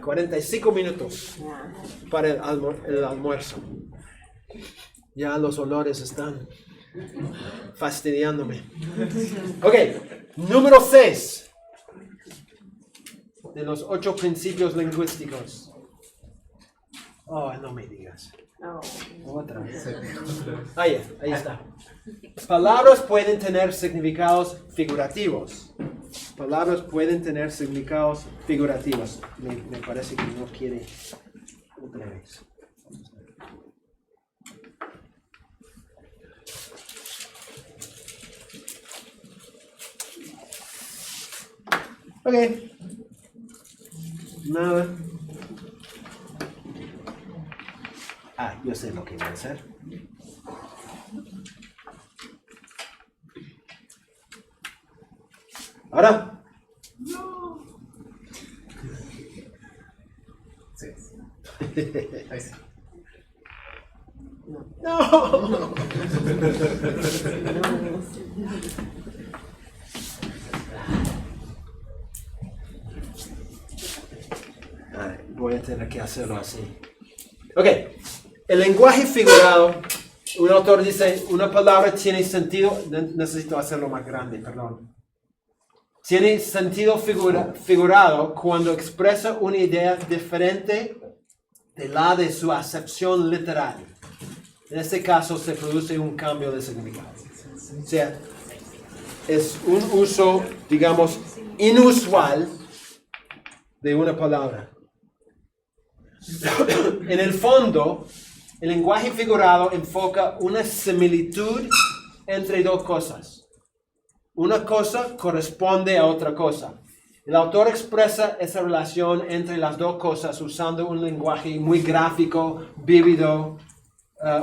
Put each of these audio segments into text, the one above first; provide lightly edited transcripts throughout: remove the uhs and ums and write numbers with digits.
45 minutos para el almuerzo. Ya los olores están fastidiándome. Ok, número 6 de los 8 principios lingüísticos. Oh, no me digas. Otra vez. Ahí está. Palabras pueden tener significados figurativos. Palabras pueden tener significados figurativos. Me parece que no quiere otra vez. Ok. Nada. Yo sé lo que voy a hacer. Ahora. No. Sí. Ahí sí. No. Voy a tener que hacerlo así. Ok. El lenguaje figurado, un autor dice, una palabra tiene sentido, necesito hacerlo más grande, perdón. Tiene sentido figurado cuando expresa una idea diferente de la de su acepción literal. En este caso se produce un cambio de significado. O sea, es un uso, digamos, inusual de una palabra. En el fondo, el lenguaje figurado enfoca una similitud entre dos cosas. Una cosa corresponde a otra cosa. El autor expresa esa relación entre las dos cosas usando un lenguaje muy gráfico, vívido,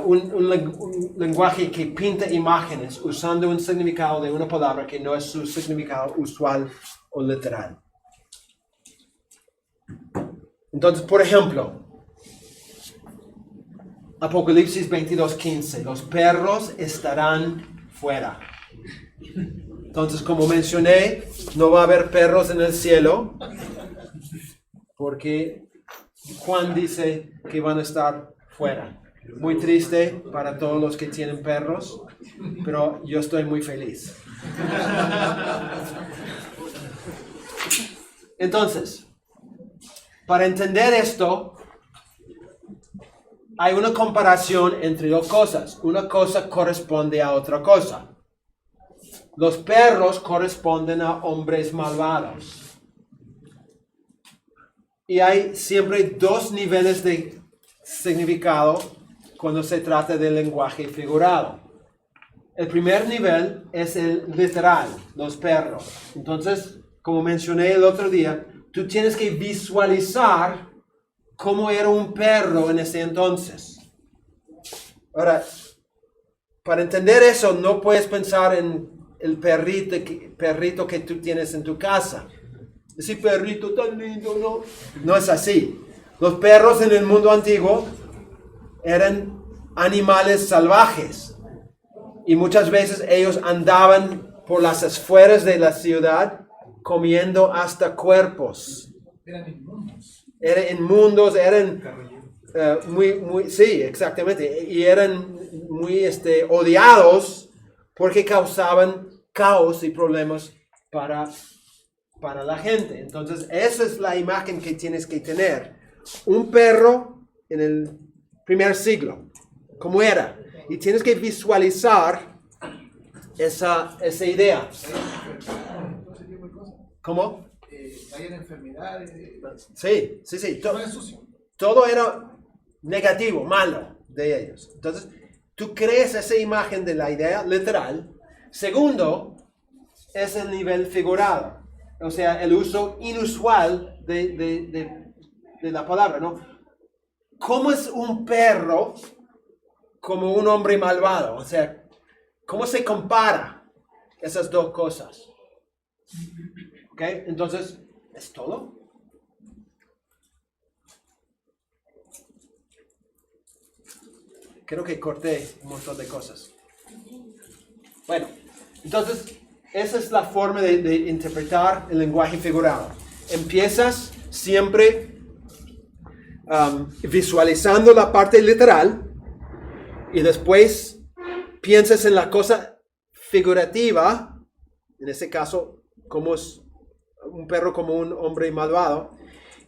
un lenguaje que pinta imágenes usando un significado de una palabra que no es su significado usual o literal. Entonces, por ejemplo, Apocalipsis 22:15, los perros estarán fuera. Entonces, como mencioné, no va a haber perros en el cielo, porque Juan dice que van a estar fuera. Muy triste para todos los que tienen perros, pero yo estoy muy feliz. Entonces, para entender esto, hay una comparación entre dos cosas. Una cosa corresponde a otra cosa. Los perros corresponden a hombres malvados. Y hay siempre dos niveles de significado cuando se trata del lenguaje figurado. El primer nivel es el literal, los perros. Entonces, como mencioné el otro día, tú tienes que visualizar cómo era un perro en ese entonces. Ahora, para entender eso, no puedes pensar en el perrito que tú tienes en tu casa. Ese perrito tan lindo, ¿no? No es así. Los perros en el mundo antiguo eran animales salvajes. Y muchas veces ellos andaban por las afueras de la ciudad comiendo hasta cuerpos. Eran inmundos. Eran inmundos, eran sí, exactamente. Y eran muy odiados porque causaban caos y problemas para la gente. Entonces, esa es la imagen que tienes que tener. Un perro en el primer siglo, como era. Y tienes que visualizar esa idea. ¿Cómo? Hay enfermedades. Sí. Todo es sucio. Todo era negativo, malo de ellos. Entonces, tú crees esa imagen de la idea literal. Segundo, es el nivel figurado. O sea, el uso inusual de la palabra, ¿no? ¿Cómo es un perro como un hombre malvado? O sea, ¿cómo se compara esas dos cosas? ¿Ok? Entonces, ¿es todo? Creo que corté un montón de cosas. Bueno, entonces, esa es la forma de interpretar el lenguaje figurado. Empiezas siempre visualizando la parte literal y después piensas en la cosa figurativa, en este caso, como es un perro como un hombre malvado,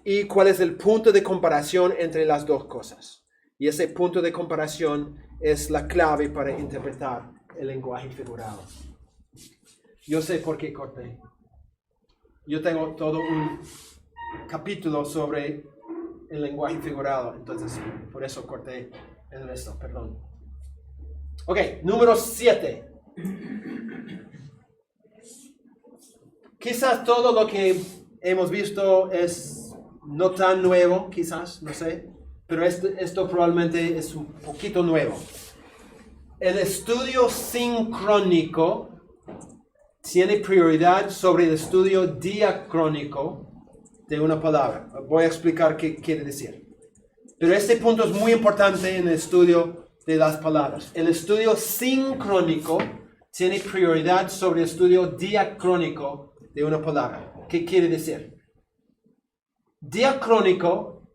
y cuál es el punto de comparación entre las dos cosas. Y ese punto de comparación es la clave para interpretar el lenguaje figurado. Yo sé por qué corté. Yo tengo todo un capítulo sobre el lenguaje figurado, entonces por eso corté el resto, perdón. Ok, número 7. Quizás todo lo que hemos visto es no tan nuevo, quizás, no sé, pero esto probablemente es un poquito nuevo. El estudio sincrónico tiene prioridad sobre el estudio diacrónico de una palabra. Voy a explicar qué quiere decir. Pero este punto es muy importante en el estudio de las palabras. El estudio sincrónico tiene prioridad sobre el estudio diacrónico de una palabra. ¿Qué quiere decir? Diacrónico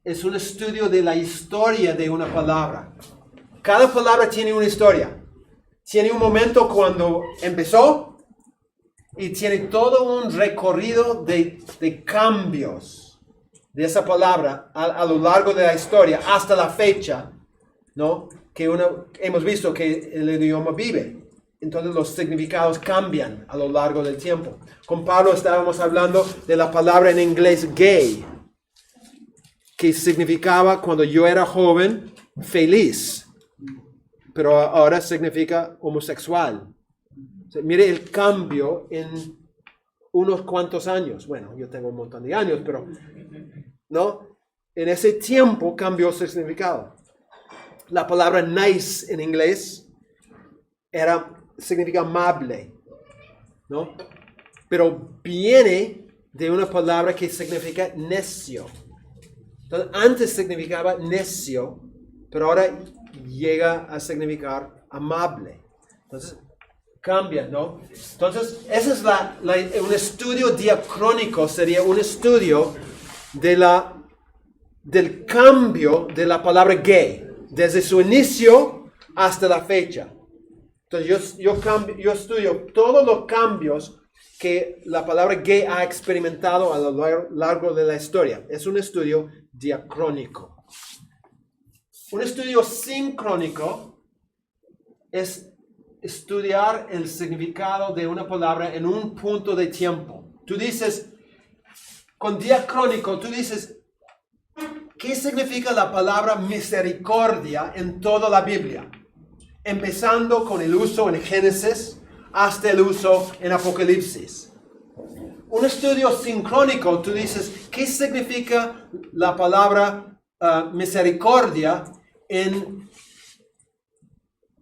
es un estudio de la historia de una palabra. Cada palabra tiene una historia. Tiene un momento cuando empezó y tiene todo un recorrido de cambios de esa palabra a lo largo de la historia hasta la fecha, ¿no? Que hemos visto que el idioma vive. Entonces los significados cambian a lo largo del tiempo. Con Pablo estábamos hablando de la palabra en inglés gay, que significaba cuando yo era joven, feliz, pero ahora significa homosexual. O sea, mire el cambio en unos cuantos años. Bueno, yo tengo un montón de años, pero ¿no? En ese tiempo cambió su significado. La palabra nice en inglés significa amable, ¿no? Pero viene de una palabra que significa necio. Entonces, antes significaba necio, pero ahora llega a significar amable. Entonces, cambia, ¿no? Entonces, ese es un estudio diacrónico, sería un estudio del cambio de la palabra gay, desde su inicio hasta la fecha. Entonces yo estudio todos los cambios que la palabra gay ha experimentado a lo largo de la historia. Es un estudio diacrónico. Un estudio sincrónico es estudiar el significado de una palabra en un punto de tiempo. Tú dices, con diacrónico, tú dices, ¿qué significa la palabra misericordia en toda la Biblia? Empezando con el uso en Génesis hasta el uso en Apocalipsis. Un estudio sincrónico, tú dices, ¿qué significa la palabra misericordia en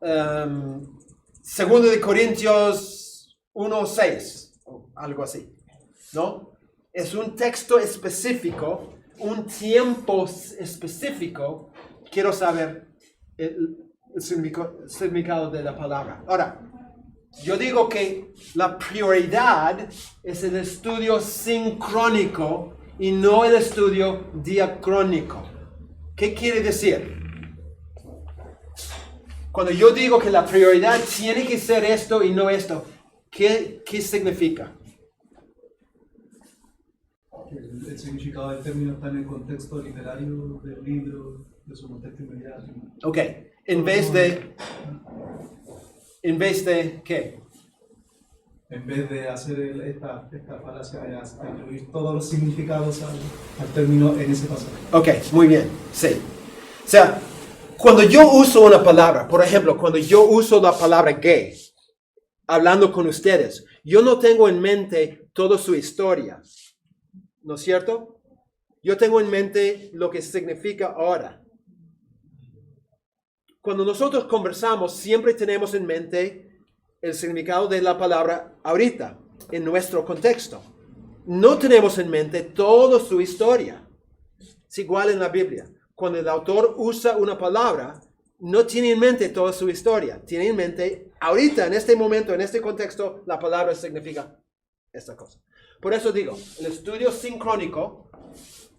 2 de Corintios 1:6? O algo así, ¿no? Es un texto específico, un tiempo específico. Quiero saber el significado de la palabra. Ahora, yo digo que la prioridad es el estudio sincrónico y no el estudio diacrónico. ¿Qué quiere decir? Cuando yo digo que la prioridad tiene que ser esto y no esto, ¿qué significa? El significado del término está en el contexto literario del libro, de su contexto inmediato. Ok, en vez de ¿qué? En vez de hacer esta falacia de atribuir todos los significados al término en ese pasaje. Ok, muy bien, sí. O sea, cuando yo uso una palabra, por ejemplo, cuando yo uso la palabra gay, hablando con ustedes, yo no tengo en mente toda su historia, ¿no es cierto? Yo tengo en mente lo que significa ahora. Cuando nosotros conversamos, siempre tenemos en mente el significado de la palabra ahorita, en nuestro contexto. No tenemos en mente toda su historia. Es igual en la Biblia. Cuando el autor usa una palabra, no tiene en mente toda su historia. Tiene en mente ahorita, en este momento, en este contexto, la palabra significa esta cosa. Por eso digo, el estudio sincrónico,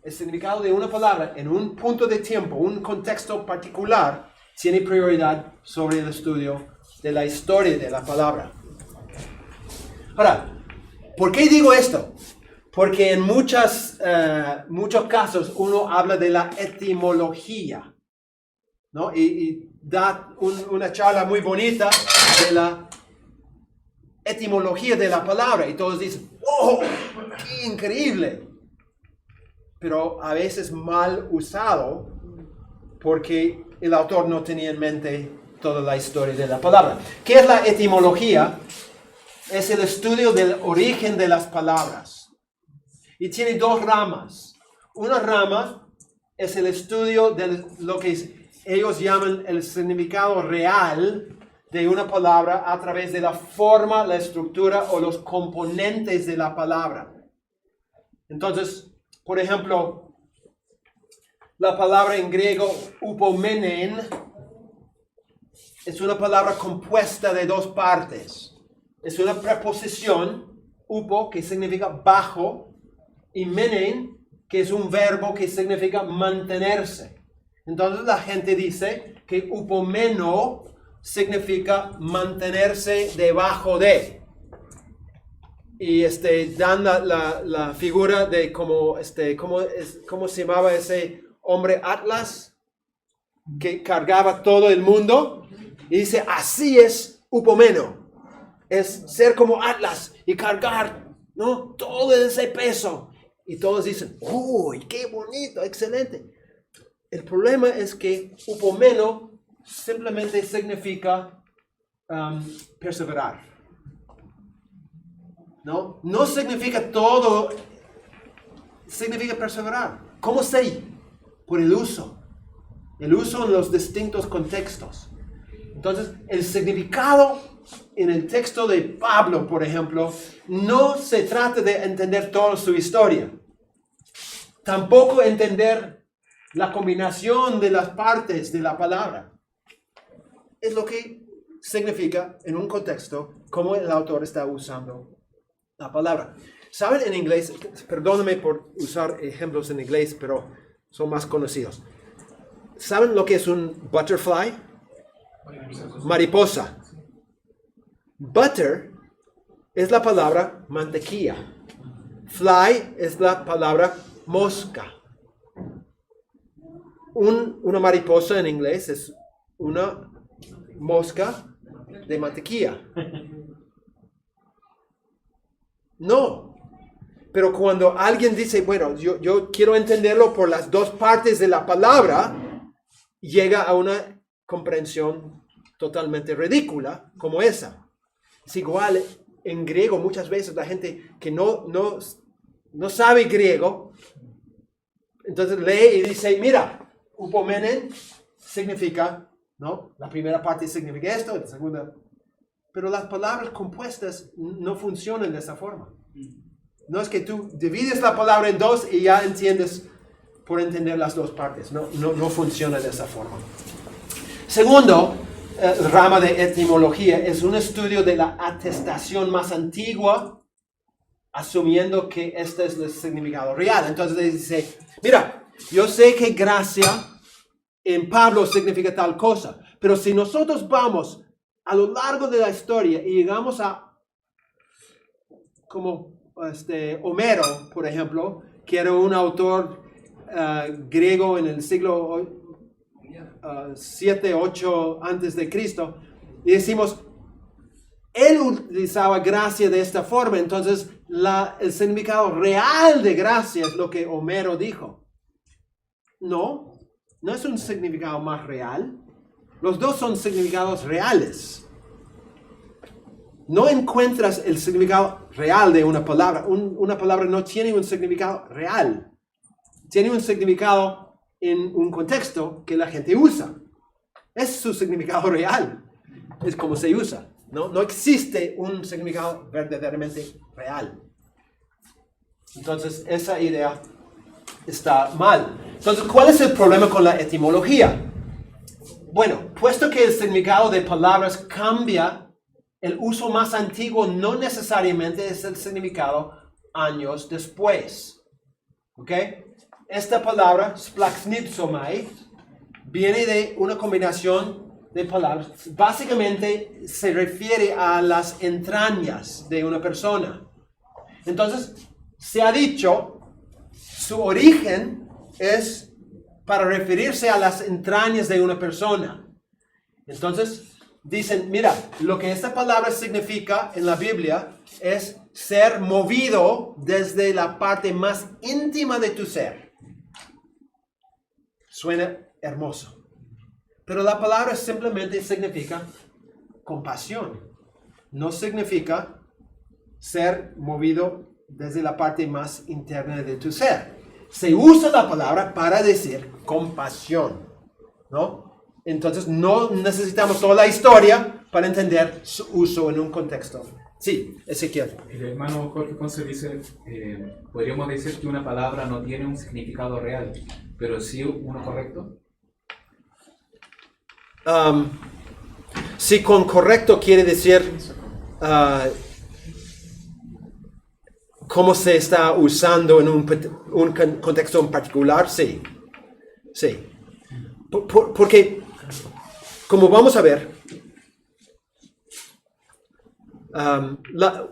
el significado de una palabra en un punto de tiempo, un contexto particular, tiene prioridad sobre el estudio de la historia de la palabra. Ahora, ¿por qué digo esto? Porque en muchos casos uno habla de la etimología, ¿no? Y da una charla muy bonita de la etimología de la palabra. Y todos dicen, ¡oh, qué increíble! Pero a veces mal usado porque el autor no tenía en mente toda la historia de la palabra. ¿Qué es la etimología? Es el estudio del origen de las palabras. Y tiene dos ramas. Una rama es el estudio de lo que ellos llaman el significado real de una palabra a través de la forma, la estructura o los componentes de la palabra. Entonces, por ejemplo, la palabra en griego upomenen es una palabra compuesta de dos partes. Es una preposición, upo, que significa bajo, y menen, que es un verbo que significa mantenerse. Entonces la gente dice que upomeno significa mantenerse debajo de. Y dan la figura de ¿cómo se llamaba ese hombre Atlas? Que cargaba todo el mundo. Y dice, así es upomeno. Es ser como Atlas y cargar, ¿no?, todo ese peso. Y todos dicen, ¡uy, qué bonito, excelente! El problema es que upomeno simplemente significa perseverar. No significa todo, significa perseverar. ¿Cómo sé? Por el uso. El uso en los distintos contextos. Entonces, el significado en el texto de Pablo, por ejemplo, no se trata de entender toda su historia. Tampoco entender la combinación de las partes de la palabra. Es lo que significa en un contexto cómo el autor está usando la palabra. ¿Saben en inglés? Perdóname por usar ejemplos en inglés, pero son más conocidos. ¿Saben lo que es un butterfly? Mariposa. Butter es la palabra mantequilla. Fly es la palabra mosca. Una mariposa en inglés es una mosca de mantequilla. No. Pero cuando alguien dice, bueno, yo quiero entenderlo por las dos partes de la palabra, llega a una comprensión totalmente ridícula como esa. Es igual en griego, muchas veces la gente que no sabe griego, entonces lee y dice, mira, upomenen significa, ¿no? La primera parte significa esto, la segunda. Pero las palabras compuestas no funcionan de esa forma. No es que tú divides la palabra en dos y ya entiendes por entender las dos partes. No funciona de esa forma. Segundo, rama de etimología es un estudio de la atestación más antigua, asumiendo que este es el significado real. Entonces dice, mira, yo sé que gracia en Pablo significa tal cosa, pero si nosotros vamos a lo largo de la historia y llegamos a como Homero, por ejemplo, que era un autor griego en el siglo 7, 8 antes de Cristo, y decimos, él utilizaba gracia de esta forma, entonces el significado real de gracia es lo que Homero dijo. No es un significado más real. Los dos son significados reales. No encuentras el significado real de una palabra. Una palabra no tiene un significado real. Tiene un significado en un contexto que la gente usa. Es su significado real. Es como se usa. No existe un significado verdaderamente real. Entonces, esa idea está mal. Entonces, ¿cuál es el problema con la etimología? Bueno, puesto que el significado de palabras cambia el uso más antiguo no necesariamente es el significado años después. ¿Ok? Esta palabra, splaxnitsomai, viene de una combinación de palabras. Básicamente se refiere a las entrañas de una persona. Entonces, se ha dicho, su origen es para referirse a las entrañas de una persona. Entonces, dicen, mira, lo que esta palabra significa en la Biblia es ser movido desde la parte más íntima de tu ser. Suena hermoso. Pero la palabra simplemente significa compasión. No significa ser movido desde la parte más interna de tu ser. Se usa la palabra para decir compasión, ¿no? Entonces no necesitamos toda la historia para entender su uso en un contexto. Sí, Ezequiel. El hermano Jorge Ponce dice, podríamos decir que una palabra no tiene un significado real, pero sí uno correcto. Si con correcto quiere decir cómo se está usando en un contexto en particular, sí. Sí. Porque, como vamos a ver,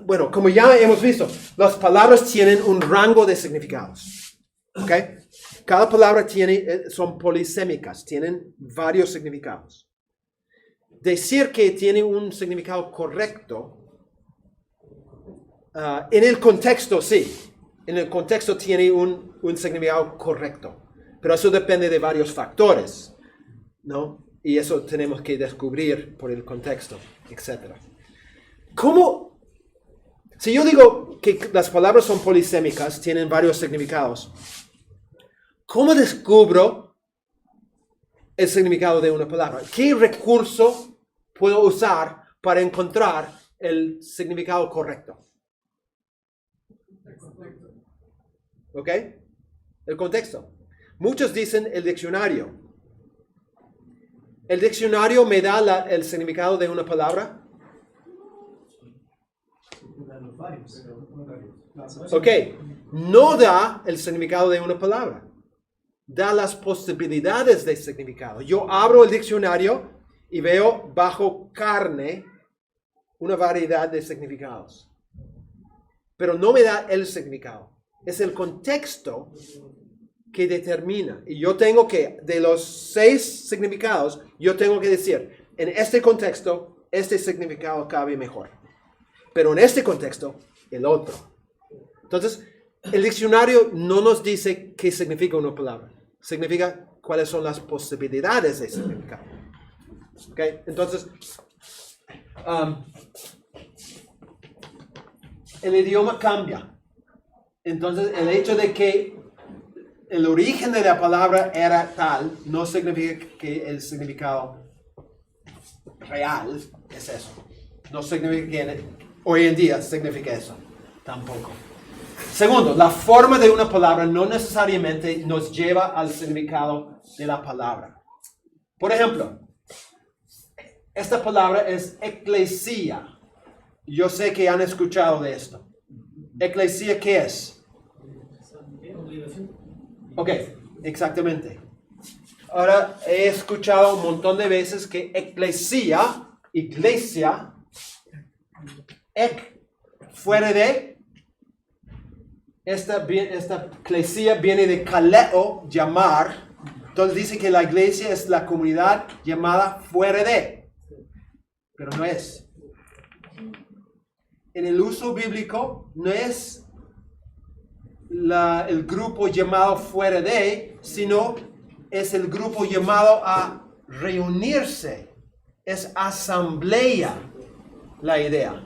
bueno, como ya hemos visto, las palabras tienen un rango de significados. ¿Ok? Cada palabra son polisémicas, tienen varios significados. Decir que tiene un significado correcto, en el contexto sí, en el contexto tiene un significado correcto, pero eso depende de varios factores, ¿no? Y eso tenemos que descubrir por el contexto, etc. ¿Cómo? Si yo digo que las palabras son polisémicas, tienen varios significados, ¿cómo descubro el significado de una palabra? ¿Qué recurso puedo usar para encontrar el significado correcto? ¿Ok? El contexto. Muchos dicen el diccionario. ¿El diccionario me da el significado de una palabra? Ok. No da el significado de una palabra. Da las posibilidades de significado. Yo abro el diccionario y veo bajo carne una variedad de significados. Pero no me da el significado. Es el contexto que determina. Y yo tengo que, de los 6 significados, yo tengo que decir, en este contexto, este significado cabe mejor. Pero en este contexto, el otro. Entonces, el diccionario no nos dice qué significa una palabra. Significa cuáles son las posibilidades de significado. ¿Ok? Entonces, el idioma cambia. Entonces, el hecho de que el origen de la palabra era tal, no significa que el significado real es eso. No significa que hoy en día significa eso. Tampoco. Segundo, la forma de una palabra no necesariamente nos lleva al significado de la palabra. Por ejemplo, esta palabra es eclesia. Yo sé que han escuchado de esto. ¿Eclesia qué es? Ok, exactamente. Ahora, he escuchado un montón de veces que eclesia, iglesia, fuera de, esta eclesia viene de kaleo, llamar. Entonces dice que la iglesia es la comunidad llamada fuera de, pero no es. En el uso bíblico no es el grupo llamado fuera de, sino es el grupo llamado a reunirse. Es asamblea la idea.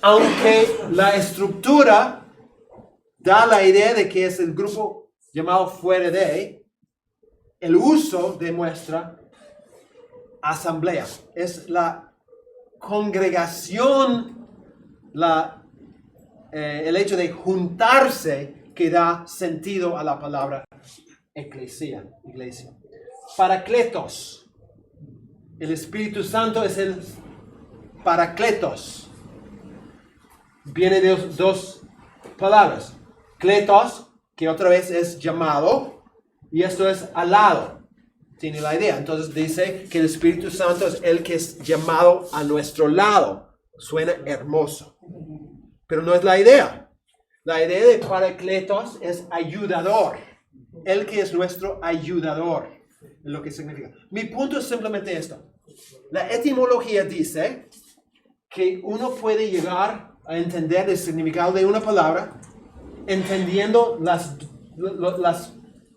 Aunque la estructura da la idea de que es el grupo llamado fuera de, el uso demuestra asamblea. Es la congregación, el hecho de juntarse que da sentido a la palabra eclesia, iglesia. Paracletos. El Espíritu Santo es el Parakletos. Viene de dos palabras. Kletos, que otra vez es llamado, y esto es al lado. Tiene la idea. Entonces dice que el Espíritu Santo es el que es llamado a nuestro lado. Suena hermoso. Pero no es la idea. La idea de Parakletos es ayudador. El que es nuestro ayudador. Es lo que significa. Mi punto es simplemente esto. La etimología dice que uno puede llegar a entender el significado de una palabra entendiendo las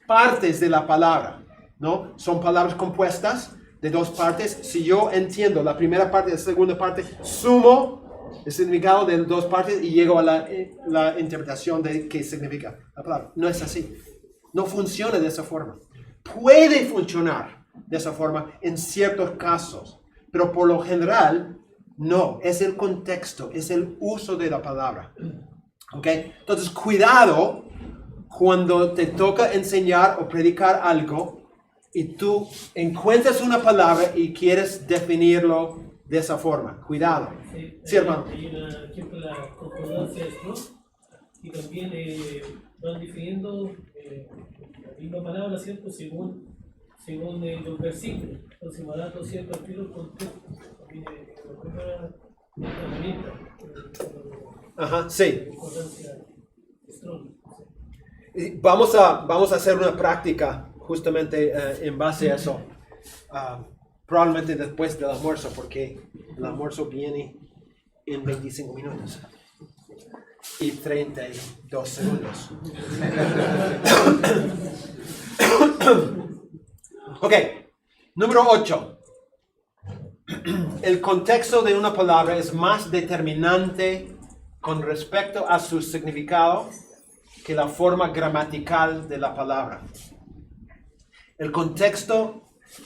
partes de la palabra, ¿no? Son palabras compuestas de dos partes. Si yo entiendo la primera parte y la segunda parte, sumo el significado de dos partes y llego a la interpretación de qué significa la palabra. No es así. No funciona de esa forma. Puede funcionar de esa forma en ciertos casos, pero por lo general no. Es el contexto, es el uso de la palabra. ¿Ok? Entonces, cuidado cuando te toca enseñar o predicar algo y tú encuentras una palabra y quieres definirlo de esa forma. Cuidado. Sí, hermano. Hay una, por ejemplo, la concordancia es, ¿no? Y también van definiendo la misma palabra, ¿cierto? Según los versículos. Entonces, Malato, ¿cierto? Aquí los contextos. También una herramienta. Ajá, sí. Y vamos a hacer una práctica justamente en base a eso. Probablemente después del almuerzo, porque el almuerzo viene en 25 minutos y 32 segundos. Ok, número 8. El contexto de una palabra es más determinante con respecto a su significado que la forma gramatical de la palabra. El contexto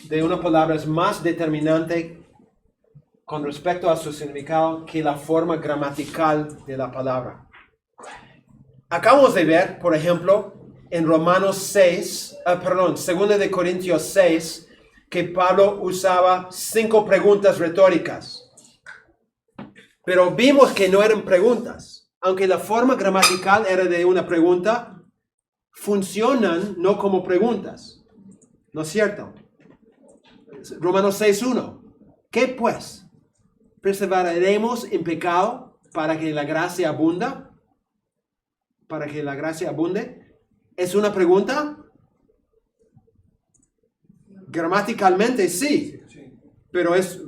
de una palabra es más determinante con respecto a su significado que la forma gramatical de la palabra. Acabamos de ver, por ejemplo, en Romanos 6, 2 de Corintios 6, que Pablo usaba 5 preguntas retóricas. Pero vimos que no eran preguntas. Aunque la forma gramatical era de una pregunta, funcionan no como preguntas. ¿No es cierto? Romanos 6:1. ¿Qué pues? ¿Perseveraremos en pecado para que la gracia abunda? ¿Para que la gracia abunde? ¿Es una pregunta? Gramaticalmente sí. ¿Pero es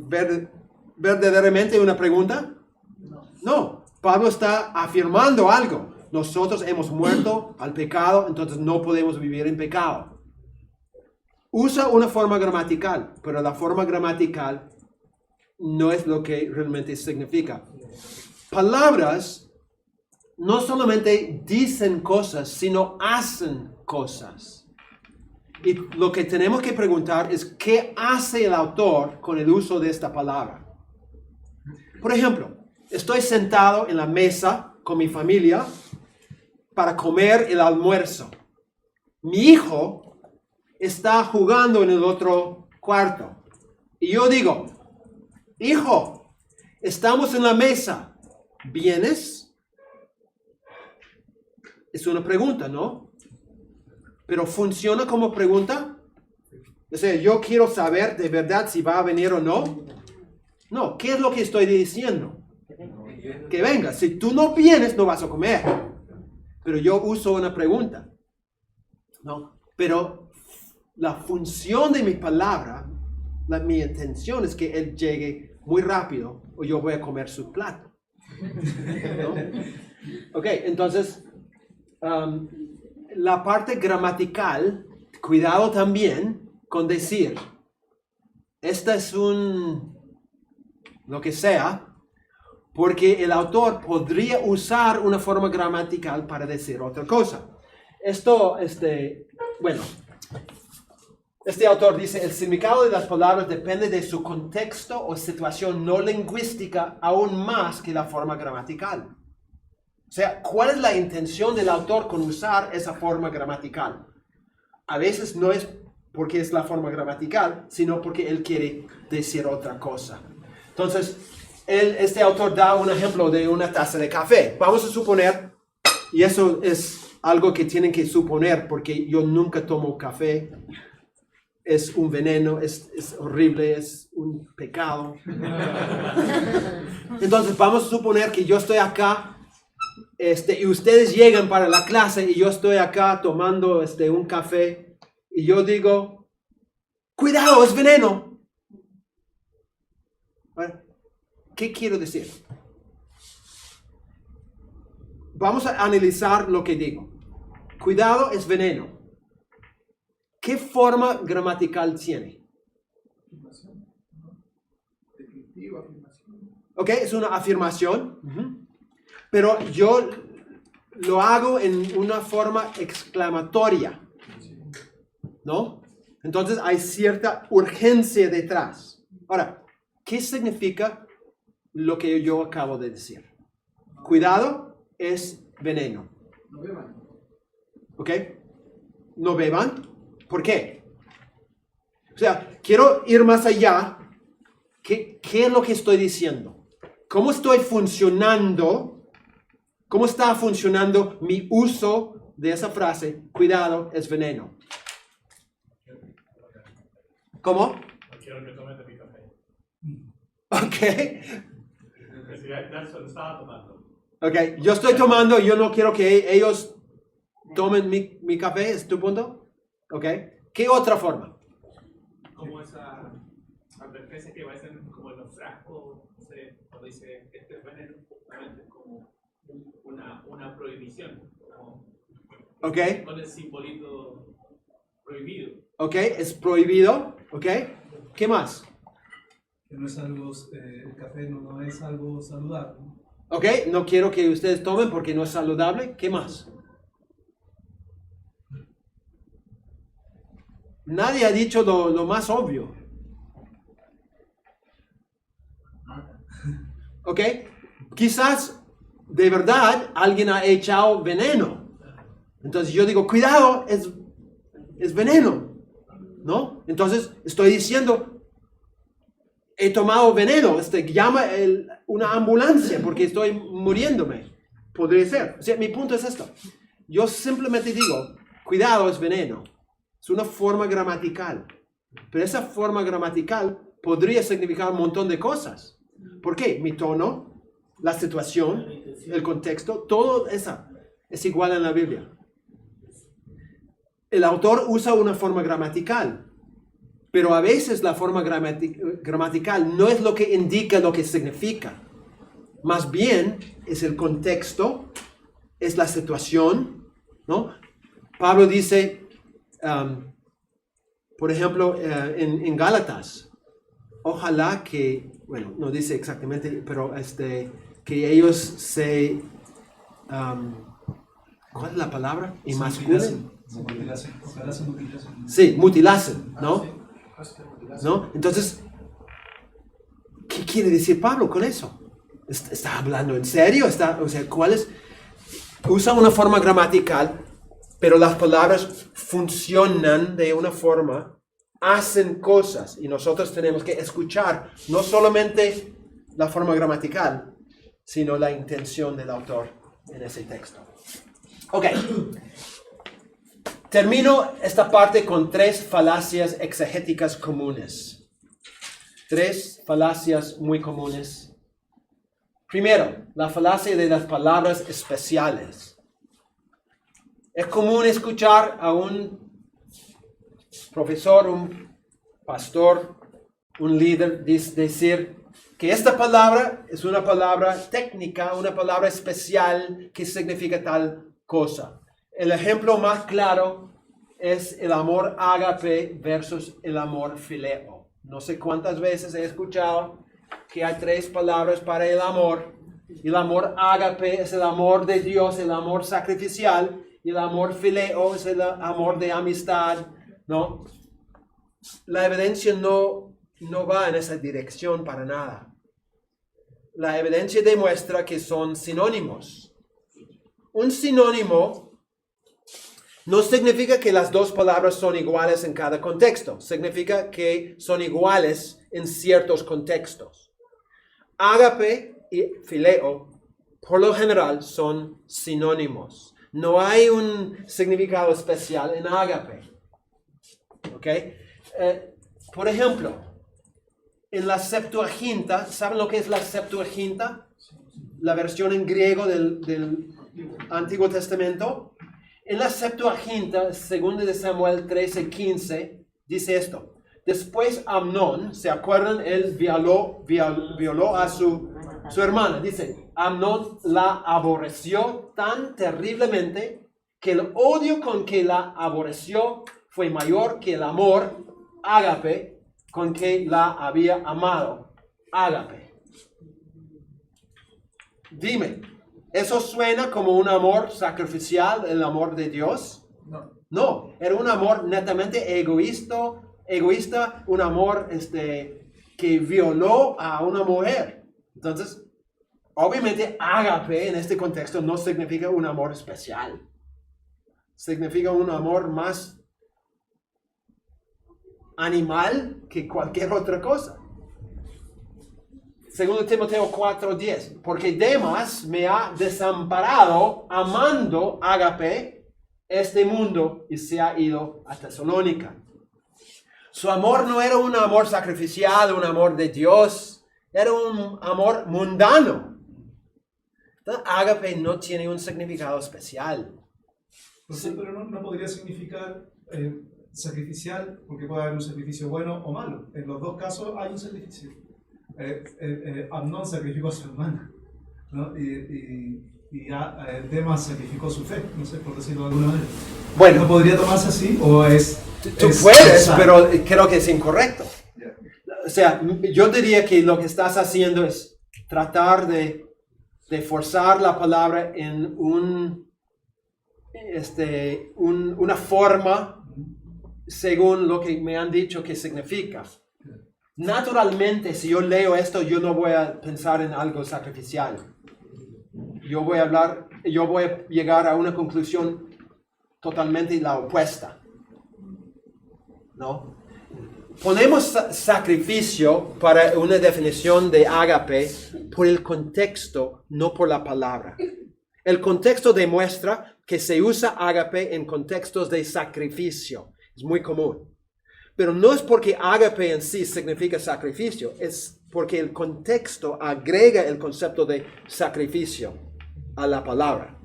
verdaderamente una pregunta? No. Pablo está afirmando algo. Nosotros hemos muerto al pecado, entonces no podemos vivir en pecado. Usa una forma gramatical, pero la forma gramatical no es lo que realmente significa. Palabras no solamente dicen cosas, sino hacen cosas. Y lo que tenemos que preguntar es, ¿qué hace el autor con el uso de esta palabra? Por ejemplo, estoy sentado en la mesa con mi familia para comer el almuerzo. Mi hijo está jugando en el otro cuarto. Y yo digo, hijo, estamos en la mesa. ¿Vienes? Es una pregunta, ¿no? Pero ¿funciona como pregunta? O sea, yo quiero saber de verdad si va a venir o no. No, ¿qué es lo que estoy diciendo? Que venga. Si tú no vienes, no vas a comer. Pero yo uso una pregunta. ¿No? Pero la función de mi palabra, mi intención es que él llegue muy rápido o yo voy a comer su plato. ¿No? Ok, entonces, la parte gramatical, cuidado también con decir, esta es lo que sea, porque el autor podría usar una forma gramatical para decir otra cosa. Este autor dice, el significado de las palabras depende de su contexto o situación no lingüística aún más que la forma gramatical. O sea, ¿cuál es la intención del autor con usar esa forma gramatical? A veces no es porque es la forma gramatical, sino porque él quiere decir otra cosa. Entonces, este autor da un ejemplo de una taza de café. Vamos a suponer, y eso es algo que tienen que suponer porque yo nunca tomo café. Es un veneno, es horrible, es un pecado. Entonces vamos a suponer que yo estoy acá y ustedes llegan para la clase y yo estoy acá tomando un café y yo digo, cuidado, es veneno. ¿Qué quiero decir? Vamos a analizar lo que digo. Cuidado, es veneno. ¿Qué forma gramatical tiene? Afirmación, ¿no? Descriptivo, afirmación. Ok, es una afirmación. Pero yo lo hago en una forma exclamatoria. ¿No? Entonces hay cierta urgencia detrás. Ahora, ¿qué significa lo que yo acabo de decir? Cuidado, es veneno. No beban. ¿Ok? No beban. ¿Por qué? O sea, quiero ir más allá. ¿Qué es lo que estoy diciendo? ¿Cómo estoy funcionando? ¿Cómo está funcionando mi uso de esa frase? Cuidado, es veneno. ¿Cómo? No quiero que tomes de mi café. Ok. Nelson estaba tomando. Ok, yo estoy tomando, yo no quiero que ellos tomen mi café, ¿es tu punto? Ok. ¿Qué otra forma? Como esa advertencia que va a ser como en los frascos, no sé, cuando dice este es veneno, justamente es como una prohibición. Como Ok. con el simbolito prohibido. Ok, es prohibido. Ok. ¿Qué más? Que no es algo, el café no es algo saludable. Ok, no quiero que ustedes tomen porque no es saludable. ¿Qué más? Nadie ha dicho lo más obvio. ¿Ok? Quizás de verdad alguien ha echado veneno. Entonces yo digo, cuidado, es veneno. ¿No? Entonces estoy diciendo, he tomado veneno. Llama una ambulancia porque estoy muriéndome. Podría ser. O sea, mi punto es esto. Yo simplemente digo, cuidado, es veneno. Es una forma gramatical. Pero esa forma gramatical podría significar un montón de cosas. ¿Por qué? Mi tono, la situación, el contexto, todo eso es igual en la Biblia. El autor usa una forma gramatical, pero a veces la forma gramatical no es lo que indica lo que significa. Más bien es el contexto, es la situación, ¿no? Pablo dice, por ejemplo, en Gálatas, ojalá que, bueno, no dice exactamente, pero que ellos se, ¿cuál es la palabra? Emasculen. Mutilasen. Sí, mutilasen, ¿no? ¿No? Entonces, ¿qué quiere decir Pablo con eso? ¿Está hablando en serio? O sea, ¿cuál es? Usa una forma gramatical, pero las palabras funcionan de una forma, hacen cosas, y nosotros tenemos que escuchar no solamente la forma gramatical, sino la intención del autor en ese texto. Ok. Termino esta parte con 3 falacias exegéticas comunes. 3 falacias muy comunes. Primero, la falacia de las palabras especiales. Es común escuchar a un profesor, un pastor, un líder decir que esta palabra es una palabra técnica, una palabra especial que significa tal cosa. El ejemplo más claro es el amor ágape versus el amor fileo. No sé cuántas veces he escuchado que hay 3 palabras para el amor. El amor ágape es el amor de Dios, el amor sacrificial. Y el amor fileo es el amor de amistad, ¿no? La evidencia no va en esa dirección para nada. La evidencia demuestra que son sinónimos. Un sinónimo no significa que las 2 palabras son iguales en cada contexto. Significa que son iguales en ciertos contextos. ágape y fileo, por lo general, son sinónimos. No hay un significado especial en ágape. ¿Ok? Por ejemplo, en la Septuaginta, ¿saben lo que es la Septuaginta? La versión en griego del Antiguo Testamento. En la Septuaginta, 2 de Samuel 13:15, dice esto. Después Amnón, ¿se acuerdan? Él violó a su hermana. Dice, Amnón la aborreció tan terriblemente que el odio con que la aborreció fue mayor que el amor, ágape, con que la había amado, ágape. Dime, ¿eso suena como un amor sacrificial, el amor de Dios? No. No, era un amor netamente egoísta, un amor que violó a una mujer. Entonces, obviamente, ágape en este contexto no significa un amor especial. Significa un amor más animal que cualquier otra cosa. 2 Timoteo 4:10, porque Demas me ha desamparado amando ágape este mundo y se ha ido a Tesalónica. Su amor no era un amor sacrificial, un amor de Dios, era un amor mundano. Entonces, ágape no tiene un significado especial. Entonces, pero no podría significar sacrificial, porque puede haber un sacrificio bueno o malo. En los dos casos hay un sacrificio. Amnón sacrificó a su hermana, ¿no? y Demas sacrificó su fe, no sé, por decirlo de alguna manera. Bueno, ¿No podría tomarse así o es...? tú puedes, pero creo que es incorrecto. O sea, yo diría que lo que estás haciendo es tratar de forzar la palabra en una forma según lo que me han dicho que significa. Naturalmente, si yo leo esto, yo no voy a pensar en algo sacrificial. Yo voy a llegar a una conclusión totalmente la opuesta. ¿No? Ponemos sacrificio para una definición de ágape por el contexto, no por la palabra. El contexto demuestra que se usa ágape en contextos de sacrificio. Es muy común. Pero no es porque ágape en sí significa sacrificio, es porque el contexto agrega el concepto de sacrificio a la palabra.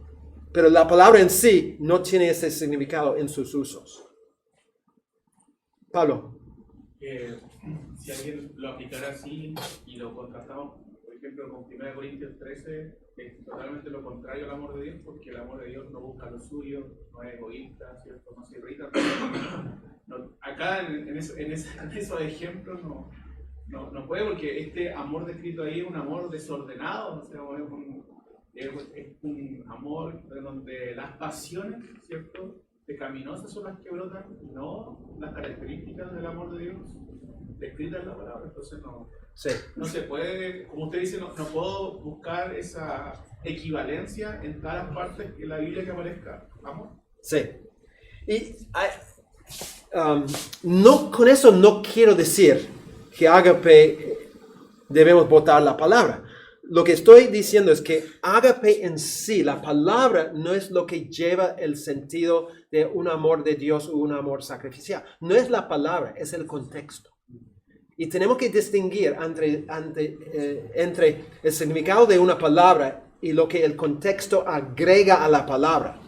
Pero la palabra en sí no tiene ese significado en sus usos. Pablo. Si alguien lo aplicara así y lo contrastamos, por ejemplo, con 1 Corintios 13, es totalmente lo contrario al amor de Dios, porque el amor de Dios no busca lo suyo, no es egoísta, ¿cierto? No se irrita. No, acá en esos ejemplos no puede, porque este amor descrito ahí es un amor desordenado, o sea, es un amor de donde las pasiones, ¿cierto?, pecaminosas son las que brotan, no las características del amor de Dios descritas en la palabra. Entonces no se puede, como usted dice, no puedo buscar esa equivalencia en todas las partes de la Biblia que aparezca amor. Sí. Y con eso no quiero decir que ágape debemos botar la palabra. Lo que estoy diciendo es que ágape en sí, la palabra, no es lo que lleva el sentido de un amor de Dios o un amor sacrificial. No es la palabra, es el contexto. Y tenemos que distinguir entre el significado de una palabra y lo que el contexto agrega a la palabra.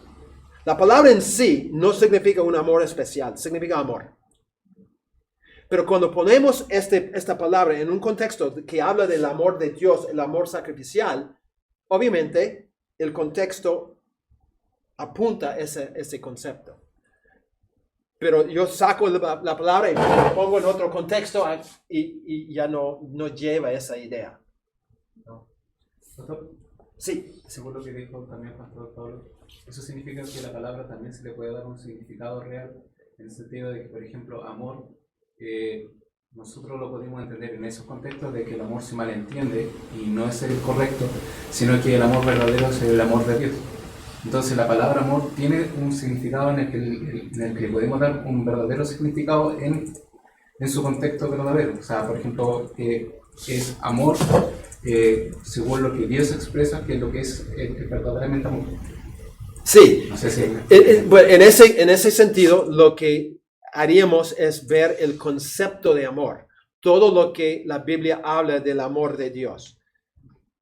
La palabra en sí no significa un amor especial, significa amor. Pero cuando ponemos esta palabra en un contexto que habla del amor de Dios, el amor sacrificial, obviamente el contexto apunta ese concepto. Pero yo saco la palabra y la pongo en otro contexto y ya no lleva esa idea. No. Pastor, Sí. según lo que dijo también Pastor Pablo, eso significa que la palabra también se le puede dar un significado real, en el sentido de que, por ejemplo, amor, nosotros lo podemos entender en esos contextos de que el amor se malentiende y no es el correcto, sino que el amor verdadero es el amor de Dios. Entonces la palabra amor tiene un significado en el que podemos dar un verdadero significado en su contexto verdadero. O sea, por ejemplo, es amor según lo que Dios expresa, que es lo que es verdaderamente amor. Sí, No sé si... bueno, en ese sentido, lo que haríamos es ver el concepto de amor, todo lo que la Biblia habla del amor de Dios.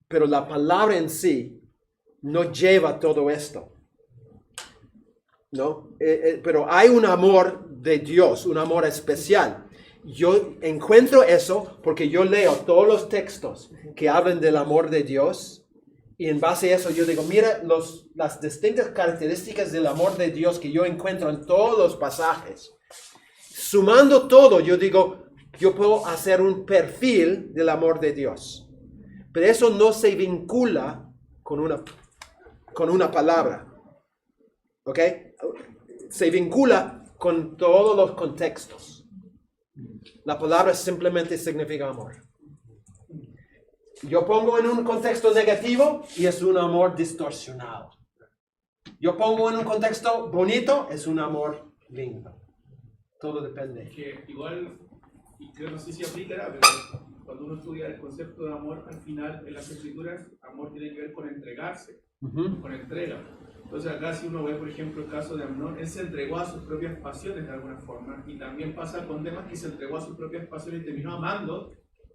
Pero la palabra en sí no lleva todo esto, ¿no? Pero hay un amor de Dios, un amor especial. Yo encuentro eso porque yo leo todos los textos que hablan del amor de Dios. Y en base a eso yo digo, mira las distintas características del amor de Dios que yo encuentro en todos los pasajes. Sumando todo, yo digo, yo puedo hacer un perfil del amor de Dios. Pero eso no se vincula con una palabra. ¿Ok? Se vincula con todos los contextos. La palabra simplemente significa amor. Yo pongo en un contexto negativo y es un amor distorsionado. Yo pongo en un contexto bonito, es un amor lindo. Todo depende. Que igual, y creo no sé si aplicará, pero cuando uno estudia el concepto de amor, al final en las escrituras, amor tiene que ver con entregarse, con entrega. Entonces acá si uno ve, por ejemplo, el caso de Amnón, él se entregó a sus propias pasiones de alguna forma, y también pasa con Demas que se entregó a sus propias pasiones y terminó amando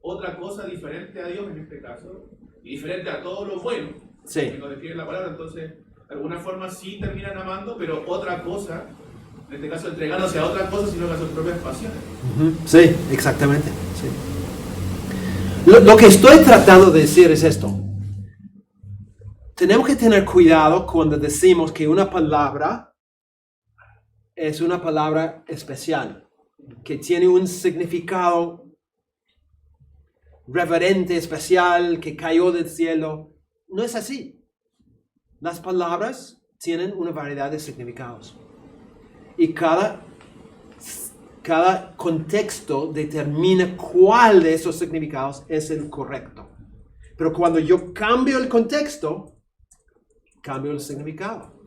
otra cosa diferente a Dios en este caso, y diferente a todo lo bueno, Sí. que nos describe la palabra. Entonces, de alguna forma sí terminan amando, pero otra cosa, en este caso entregándose a otra cosa, sino que a sus propias pasiones. Sí, exactamente. Sí. Lo que estoy tratando de decir es esto. Tenemos que tener cuidado cuando decimos que una palabra es una palabra especial, que tiene un significado reverente, especial, que cayó del cielo. No es así. Las palabras tienen una variedad de significados. Y cada contexto determina cuál de esos significados es el correcto. Pero cuando yo cambio el contexto, cambio el significado.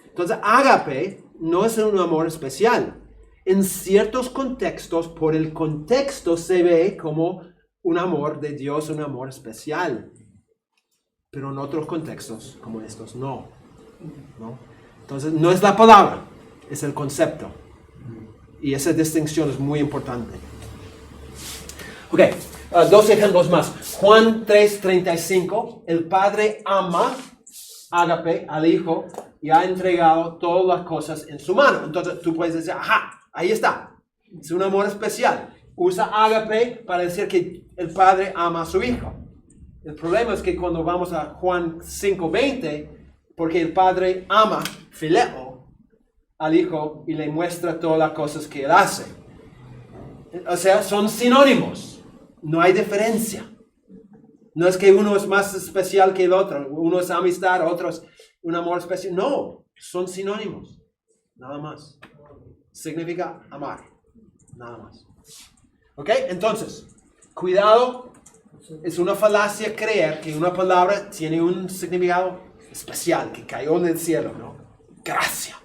Entonces, ágape no es un amor especial. En ciertos contextos, por el contexto se ve como un amor de Dios, un amor especial. Pero en otros contextos, como estos, no. Entonces, no es la palabra, es el concepto. Y esa distinción es muy importante. Ok, dos ejemplos más. Juan 3:35, el Padre ama, ágape, al Hijo y ha entregado todas las cosas en su mano. Entonces tú puedes decir, ajá, ahí está. Es un amor especial. Usa ágape para decir que el Padre ama a su Hijo. El problema es que cuando vamos a Juan 5:20, porque el Padre ama, phileo, al Hijo y le muestra todas las cosas que Él hace. O sea, son sinónimos. No hay diferencia. No es que uno es más especial que el otro. Uno es amistad, otro es un amor especial. No, son sinónimos. Nada más. Significa amar. Nada más. ¿Ok? Entonces, cuidado. Es una falacia creer que una palabra tiene un significado especial, que cayó del cielo, ¿no? Gracia.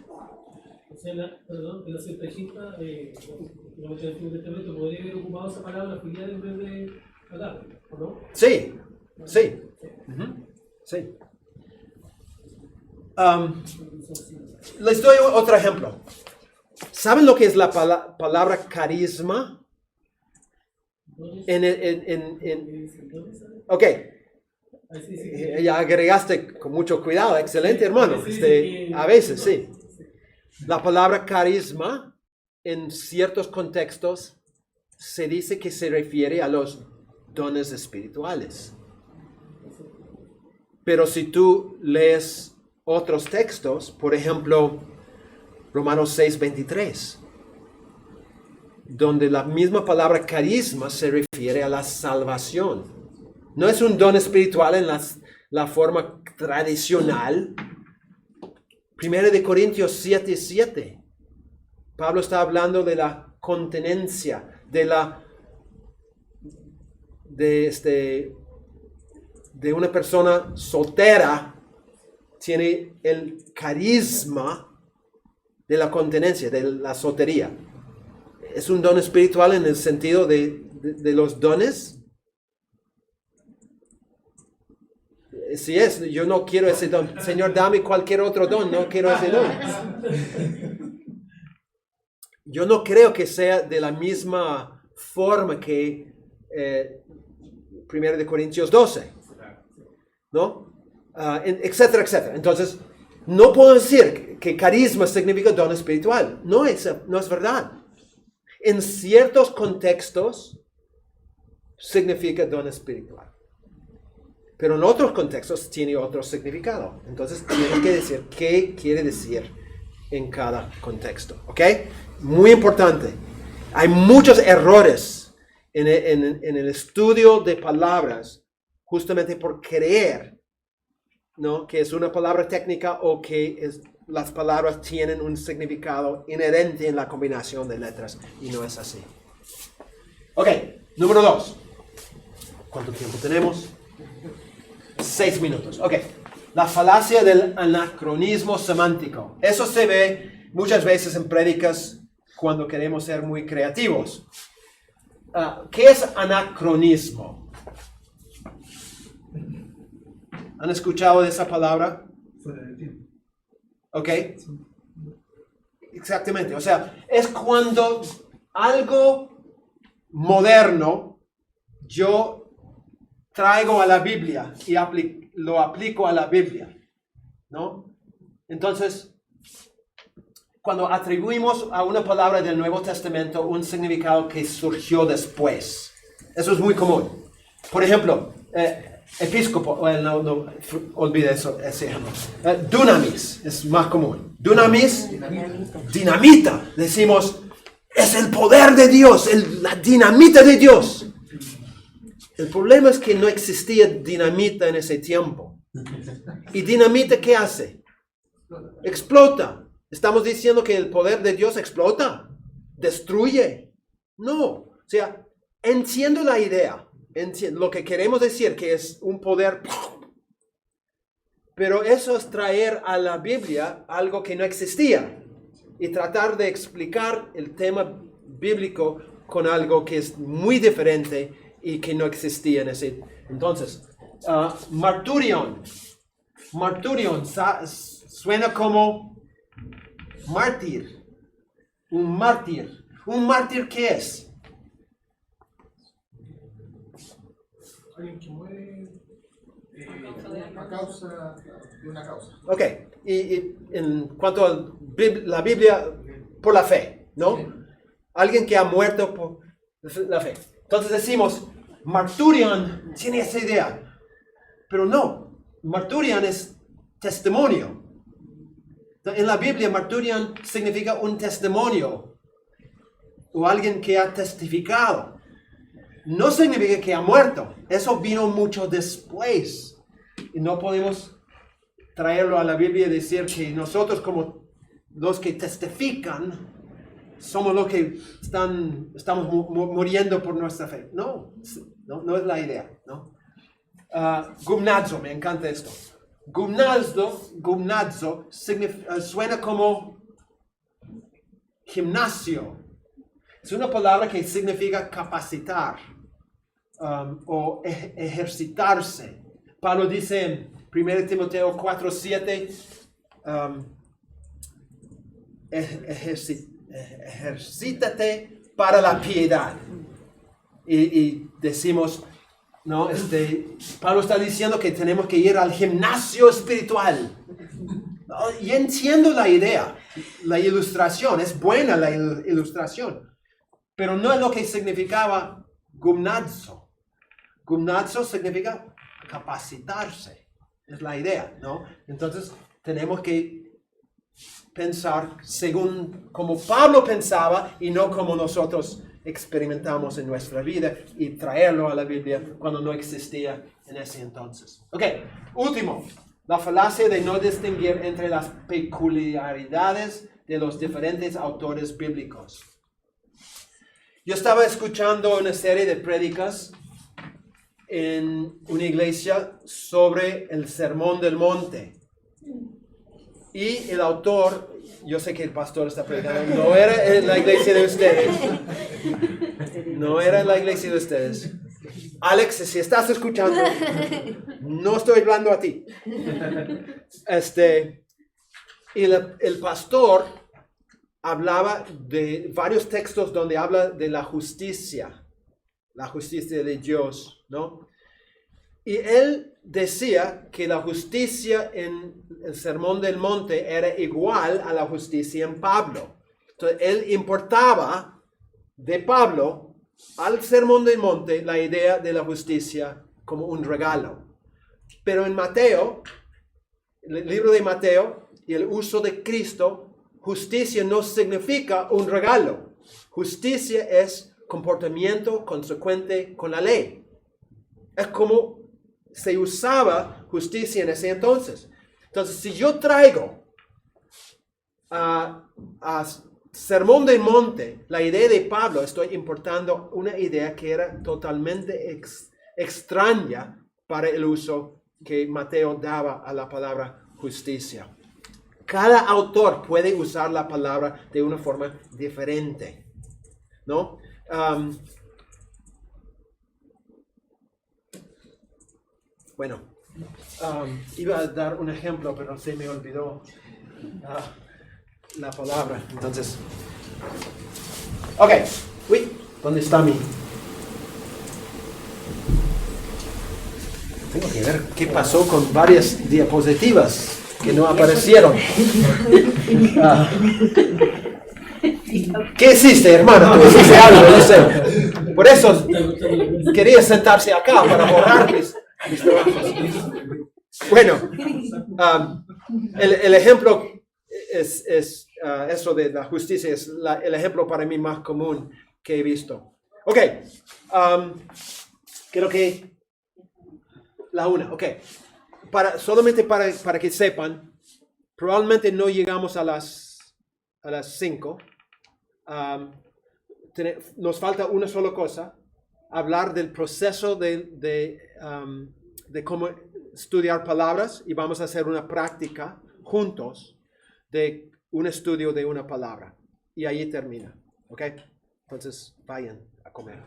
O sea, en la Septuaginta, en el Antiguo Testamento, podría haber ocupado esa palabra filial en vez de agape, ¿o no? Sí, sí. Sí. Les doy otro ejemplo. ¿Saben lo que es la palabra carisma? Ok. Ya agregaste con mucho cuidado. Excelente, hermano. A veces, sí. La palabra carisma, en ciertos contextos, se dice que se refiere a los dones espirituales. Pero si tú lees otros textos, por ejemplo, Romanos 6:23, donde la misma palabra carisma se refiere a la salvación. No es un don espiritual en la forma tradicional. 1 Corintios 7:7. Pablo está hablando de la continencia, de una persona soltera, tiene el carisma de la continencia, de la soltería. ¿Es un don espiritual en el sentido de los dones? Si es, yo no quiero ese don. Señor, dame cualquier otro don, no quiero ese don. Yo no creo que sea de la misma forma que 1 de Corintios 12, ¿no? Etcétera, etcétera. Entonces, no puedo decir que carisma significa don espiritual. No es verdad. En ciertos contextos significa don espiritual. Pero en otros contextos tiene otro significado. Entonces, tiene que decir qué quiere decir en cada contexto. ¿Ok? Muy importante. Hay muchos errores en el estudio de palabras justamente por creer, ¿no?, que es una palabra técnica o que las palabras tienen un significado inherente en la combinación de letras. Y no es así. Ok, número 2. ¿Cuánto tiempo tenemos? 6 minutos. Ok. La falacia del anacronismo semántico. Eso se ve muchas veces en prédicas cuando queremos ser muy creativos. ¿Qué es anacronismo? ¿Han escuchado de esa palabra? Fuera de tiempo. Ok. Exactamente. O sea, es cuando algo moderno yo traigo a la Biblia y lo aplico a la Biblia, ¿no? Entonces, cuando atribuimos a una palabra del Nuevo Testamento un significado que surgió después, eso es muy común. Por ejemplo, episcopo, olvide eso, ese ejemplo. Dunamis es más común. Dunamis, dinamita. Decimos, es el poder de Dios, la dinamita de Dios. El problema es que no existía dinamita en ese tiempo. ¿Y dinamita qué hace? Explota. ¿Estamos diciendo que el poder de Dios explota? ¿Destruye? No. O sea, entiendo la idea. Lo que queremos decir que es un poder. Pero eso es traer a la Biblia algo que no existía. Y tratar de explicar el tema bíblico con algo que es muy diferente y que no existía en ese. Entonces, marturion. Marturion suena como mártir. Un mártir. ¿Un mártir qué es? Alguien que muere a causa de una causa. Ok. Y en cuanto a la Biblia, por la fe, ¿no? Sí. Alguien que ha muerto por la fe. Entonces decimos, marturion tiene esa idea. Pero no, marturion es testimonio. En la Biblia, marturion significa un testimonio. O alguien que ha testificado. No significa que ha muerto. Eso vino mucho después. Y no podemos traerlo a la Biblia y decir que nosotros como los que testifican somos los que estamos muriendo por nuestra fe. No es la idea, ¿no? Gumnazo, me encanta esto. Gumnazo suena como gimnasio. Es una palabra que significa capacitar o ejercitarse. Pablo dice en 1 Timoteo 4:7, ejercítate para la piedad. Y decimos, no, Pablo está diciendo que tenemos que ir al gimnasio espiritual. Y entiendo la idea, la ilustración, es buena la ilustración, pero no es lo que significaba gumnazo. Gumnazo significa capacitarse, es la idea, ¿no? Entonces tenemos que pensar según como Pablo pensaba y no como nosotros experimentamos en nuestra vida y traerlo a la Biblia cuando no existía en ese entonces. Ok, último, la falacia de no distinguir entre las peculiaridades de los diferentes autores bíblicos. Yo estaba escuchando una serie de prédicas en una iglesia sobre el Sermón del Monte. Y el autor, yo sé que el pastor está predicando, no era en la iglesia de ustedes. No era en la iglesia de ustedes. Alex, si estás escuchando, no estoy hablando a ti. Y el pastor hablaba de varios textos donde habla de la justicia de Dios, ¿no? Y él decía que la justicia en el Sermón del Monte era igual a la justicia en Pablo. Entonces, él importaba de Pablo al Sermón del Monte la idea de la justicia como un regalo. Pero en Mateo, el libro de Mateo y el uso de Cristo, justicia no significa un regalo. Justicia es comportamiento consecuente con la ley. Es como se usaba justicia en ese entonces. Entonces, si yo traigo a Sermón del Monte la idea de Pablo, estoy importando una idea que era totalmente extraña para el uso que Mateo daba a la palabra justicia. Cada autor puede usar la palabra de una forma diferente, ¿no? Iba a dar un ejemplo, pero se me olvidó la palabra. Entonces, ok. Uy, ¿dónde está mi? Tengo que ver qué pasó con varias diapositivas que no aparecieron. ¿Qué hiciste, hermano? ¿Tú hiciste algo? No sé. Por eso quería sentarse acá para borrar mis trabajos. Bueno, el ejemplo es eso de la justicia, es el ejemplo para mí más común que he visto. Ok, creo que la una, ok. Solamente para que sepan, probablemente no llegamos a las 5. Nos falta una sola cosa, hablar del proceso de cómo estudiar palabras, y vamos a hacer una práctica juntos de un estudio de una palabra. Y ahí termina, ¿ok? Entonces vayan a comer.